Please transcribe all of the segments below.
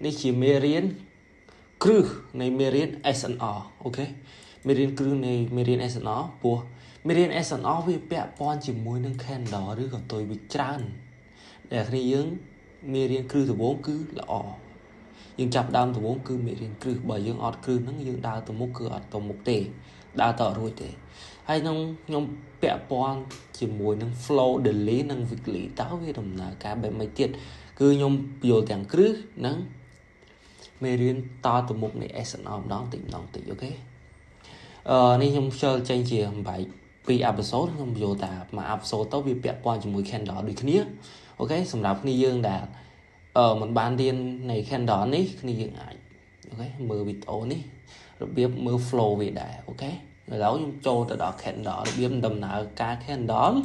នេះជាមេរៀនគ្រឹះនៃមេរៀន SNR អូខេមេរៀនគ្រឹះនៃមេរៀន SNR ពោះមេរៀន SNR វាពាក់ព័ន្ធជាមួយនឹង candle ឬក៏ទុយវាច្រើនដែលគ្នាយើងមេរៀនគ្រឹះដំបូងគឺល្អយើងចាប់ដើមដំបូងគឺមេរៀនគ្រឹះបើយើងអត់គ្រឹះហ្នឹងយើងដើរទៅមុខគឺអត់ទៅមុខទេដើរទៅអត់រួចទេហើយក្នុងខ្ញុំពាក់ព័ន្ធជាមួយនឹង flow daily និង weekly តើវាដំណើរការបែបម៉េចទៀតគឺខ្ញុំយល់ទាំងគ្រឹះនិងមេរៀនតទៅមុខនៃ SNR ម្ដងតិចម្ដងតិចអូខេនេះខ្ញុំខ្ជិលចេញជាបែកពីអេពីសូតខ្ញុំយល់ថាមួយអេពីសូតទៅវាពាក់ព័ន្ធជាមួយ candle ដូចគ្នាអូខេសម្រាប់គ្នាយើងដែលមិនបានរៀននៃ candle នេះគ្នាយើងអាចអូខេមើលវីដេអូនេះរបៀបមើល flow វាដែរអូខេឥឡូវខ្ញុំចូលទៅដល់ candle របៀបដំណើរការ candle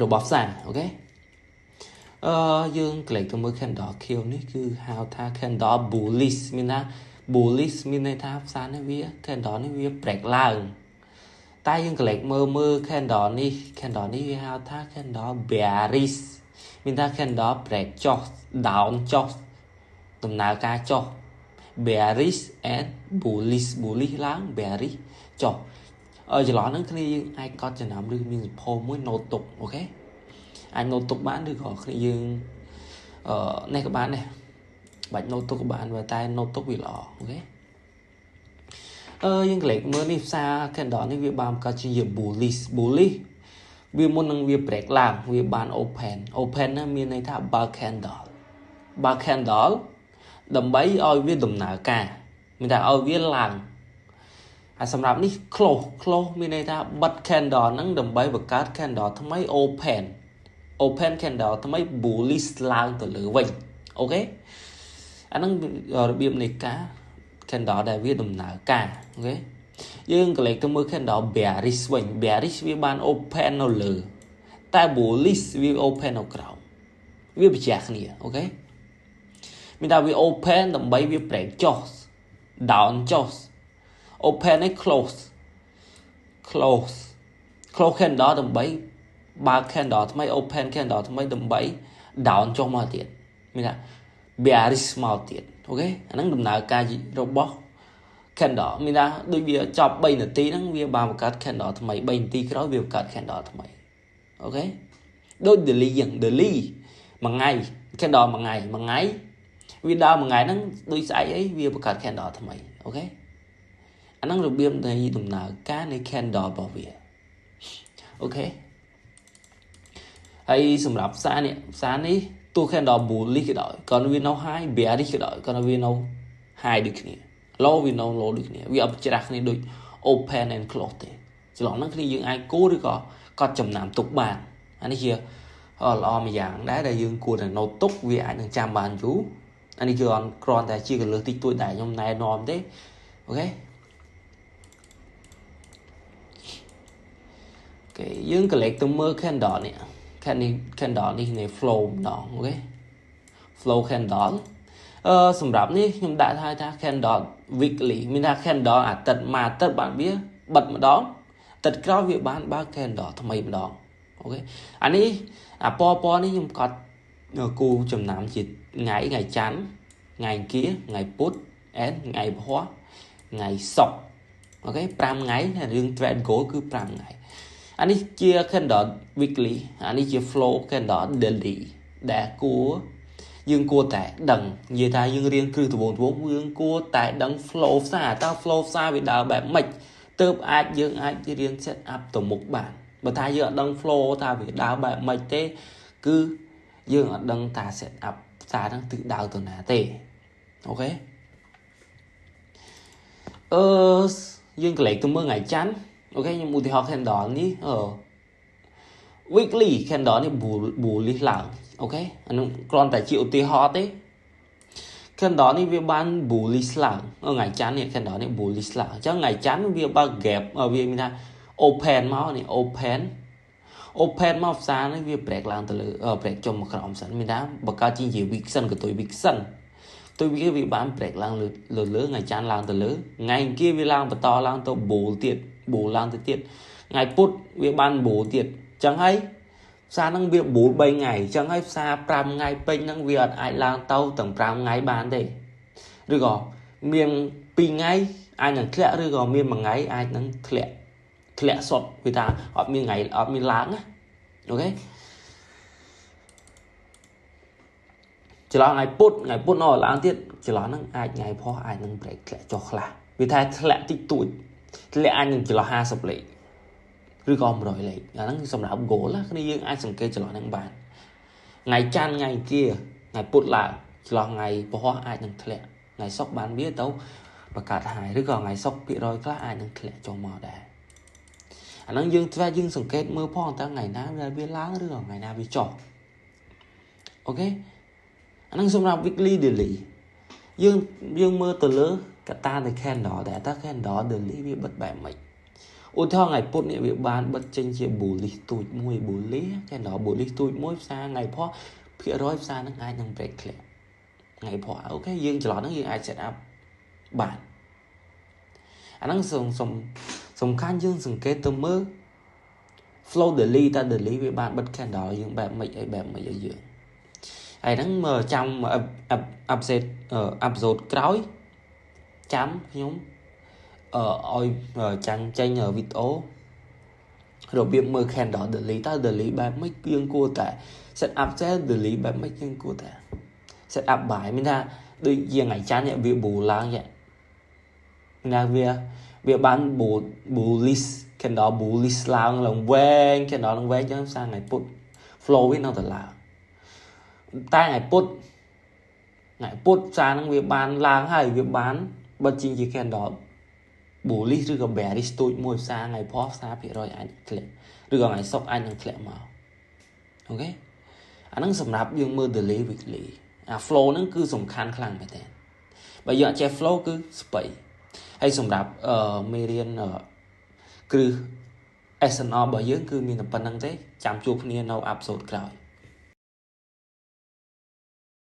របស់ផ្សារអូខេយើងក្លែកទៅមើល candle Q នេះគឺហៅថា candle bullish មានថា bullish មានន័យថាផ្សារនេះវា candle នេះវា break ឡើងតែយើងក្លែកមើល candle នេះវាហៅថា candle bearish មានថា candle break ចុះ down ចុះដំណើរការចុះ bearish and bullish ឡើង bearish ចុះច្រឡំហ្នឹងគ្នាយើងអាចកត់ចំណាំឬមានសភៅមួយ note ទុកអូខេអាច note ទុកបានឬក៏គ្នាយើងនេះក៏បានដែរបាច់ note ទុកក៏បានតែ note ទុកវាល្អអូខេយើងក្លែកមើលនេះផ្សារ candle នេះវាបានបង្កើតជា bullish វាមុននឹងវា break ឡើងវាបាន open ហ្នឹងមានន័យថា bar candle ដើម្បីឲ្យវាដំណើរការមានថាឲ្យវាឡើងហើយសម្រាប់នេះ close មានន័យថាបិទ candle ហ្នឹងដើម្បីបង្កើត candle ថ្មី open candle ថ្មី bullish ឡើងទៅលើវិញអូខេអាហ្នឹងរបៀបនៃការ candle ដែលវាដំណើរការអូខេយើងក៏លេខទៅមើល candle bearish វិញ bearish វាបាន open នៅលើតែ bullish វា open នៅក្រោមវាប្រចាំគ្នាអូខេមានថាវា open ដើម្បីវា break ចុះ down ចុះ open នេះ close candle ដើម្បីបើក candle ថ្មី open candle ថ្មីដើម្បី down ចុះមកទៀតមានថា bearish មកទៀតអូខេអាហ្នឹងដំណើរការរបស់ candle មានថាដូចវាចប់3នាទីហ្នឹងវាបានបង្កើត candle ថ្មី3នាទីក្រោយវាបង្កើត candle ថ្មីអូខេដូច daily មួយថ្ងៃ candle មួយថ្ងៃវាដើរមួយថ្ងៃហ្នឹងដូចស្អែកអីវាបង្កើត candle ថ្មីអូខេអាហ្នឹងរបៀបនៃដំណើរការនៃ candle របស់វាអូខេហើយសម្រាប់ផ្សារនេះទូ candle bullish ក៏ដោយក៏វានៅ high bearish ក៏ដោយក៏វានៅ high ដូចគ្នា low វានៅ low ដូចគ្នាវាអត់ច្រាស់គ្នាដូច open and close ទេច្រឡំហ្នឹងគ្នាយើងអាចគូឬក៏កត់ចំណាំទុកបានអានេះជាល្អមួយយ៉ាងដែរដែលយើងគួរតែ note ទុកវាអាចនឹងចាំបានយូរអានេះគឺអត់គ្រាន់តែជាកលឹះតិចតួចដែរខ្ញុំណែនាំទេអូខេយើងក៏លេខទៅមើល candle នេះ candle នេះនៃ flow ម្ដងអូខេ flow candle សម្រាប់នេះខ្ញុំដាក់ថា candle weekly មានថា candle អាទិត្យមួយអាទិត្យបានវាបិទម្ដងអាទិត្យក្រោយវាបានបើក candle ថ្មីម្ដងអូខេអានេះអាពណ៌នេះខ្ញុំកត់គូចំណាំជាថ្ងៃច័ន្ទថ្ងៃអង្គារថ្ងៃពុធថ្ងៃពហុថ្ងៃសុក្រអូខេ5ថ្ងៃរឿង trade goal គឺ5ថ្ងៃអានេះជា candle weekly អានេះជា flow candle daily ដែលយើងគួរតែដឹងនិយាយថាយើងរៀនគ្រឹះដំបូងយើងគួរតែដឹង flow ផ្សារតើ flow ផ្សារវាដើរបែបម៉េចទើបយើងអាចរៀន set up ទៅមុខបានបើថាយើងអត់ដឹង flow ថាវាដើរបែបម៉េចទេគឺយើងអត់ដឹងថា set up ផ្សារហ្នឹងទិសដៅទៅណាទេអូខេយើងក្លែកទៅមើលថ្ងៃច័ន្ទអូខេខ្ញុំឧទាហរណ៍ candle នេះweekly candle នេះ bullish ឡើងអូខេអានោះគ្រាន់តែជាឧទាហរណ៍ទេ candle នេះវាបាន bullish ឡើងថ្ងៃច័ន្ទនេះ candle នេះ bullish ឡើងអញ្ចឹងថ្ងៃច័ន្ទវាបើក gap វាមានថា open មកនេះ open មកផ្សារនេះវា break ឡើងទៅលើ break ចុះមកក្រោមសិនមានថាបង្កើតជា week សិនក៏ទុយ week សិនទុយវាបាន break ឡើងលើថ្ងៃច័ន្ទឡើងទៅលើថ្ងៃអង្គារវាឡើងបន្តឡើងទៅ bull ឡើងទៅទៀតថ្ងៃពុធវាបាន bull ទៀតអញ្ចឹងហើយ xa năng việc 4-3 ngày chẳng hay xa 5 ngày bên năng việc ai lang tàu tầng 5 ngày bán đây rồi gò miền pi ngày ai năng thẻ rồi gò miền bằng ngày ai năng thẻ sọt người ta ở miền ngày ở miền láng á ok chỉ là ngày put nó láng tiết chỉ là năng ai ngày phó ai năng break thẻ cho khla vì thay thẻ tích tuổi thẻ ai năng chỉ là 50 lệ rồi gò 100 lệ năng sầm đảo gỗ lá cái này ai sừng kê chỉ là năng bàn ngày chan ngày kia ngày put lại chỉ là ngày phó ai năng thẻ ngày sóc bán biết đâu và cả hai rồi còn ngày sóc bị rồi các ai năng thẻ cho màu đẻ năng dương và dương sừng kết mưa phong ta ngày nào ra biết láng rồi ngày nào bị trọ ok năng xong ra weekly daily dương mưa từ lứa cả ta thì khen đó để ta khen đó daily bị bật bẻ mày ôi theo ngày put này bị bán bật trên chia bù lì tụi mùi bù lì khen đó bù lì tụi mỗi xa ngày phó phía rồi xa năng ai năng break lệ ngày phó ok dương chỉ lo năng dương ai set up bản năng xong khăn dương sừng kết từ mưa flow daily ta daily với bạn bật khen đó dương bẻ mày ở dương ai đang mở trong update upload cõi chấm nhóm ôi chẳng tranh ở video rồi biết mở khen đó delete bạn mấy riêng cô tại set up sẽ delete bạn mấy riêng cô tại set up bài mình ra đôi riêng ngày chán nhận việc bù lang vậy là việc bán bù list khen đó bù list lang lòng quen khen đó lòng quen cho sang ngày put flow với nó thật là ta ngày put ra năng việc bán lang hay việc bán bất chính chỉ khen đó bù lít rồi còn bẻ đi tôi mua xa ngày pop xa bị rồi anh click rồi còn ngày sốc anh click màu ok anh đang sầm nạp dương mơ delete weekly flow nó cứ sầm khăn khăn vậy thế bây giờ che flow cứ space hay sầm nạp median cứ SNR bởi dương cứ mình là phần năng thế chạm chụp nên nào upload rồi